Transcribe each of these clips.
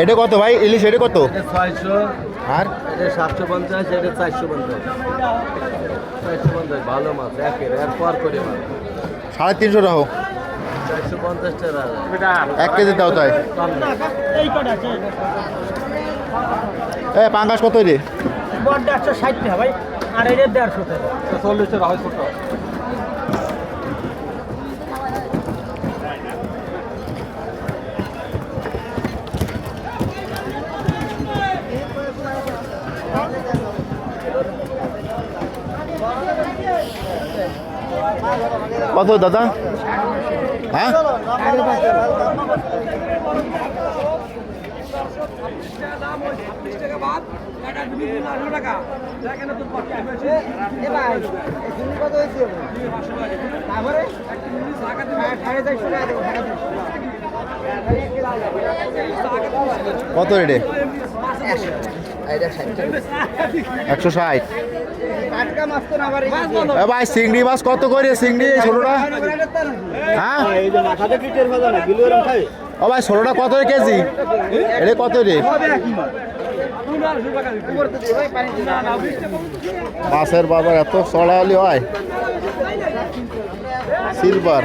এটা কত ভাই ইলিশ? এটা কত? 600 আর এটা 750 এটা 450 450 ভালো মাছ এরপর করে মাছ 350 রাখো। 450 টাকা 1 কেজি দাও তাই। এ পাঙ্গাস কত রে? বড়টা 160 টাকা ভাই, আর এটা 150 টাকা। 40 টাকা হয় ছোট। কত দাদা? হ্যাঁ কত রেটে? 160। ভাই চিংড়ি মাছ কত করে? চিংড়ি এই ছোটটা? হ্যাঁ ও ভাই ছোটটা কত কেজি? এটা কত রে? মাছের বাজার এত চড়ালি হয়। সিলভার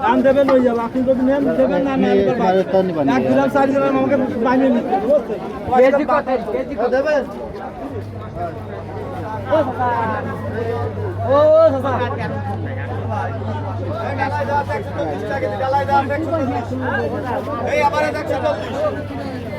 দাম দেবেন হয়ে যাবে, আপনি যদি নেন দেবেন, না নেন এক দিলাম 4 দিলাম, আমাকে বানিয়ে নিতে কেজি কত দেবেন? ও দাদা এই আমারে 140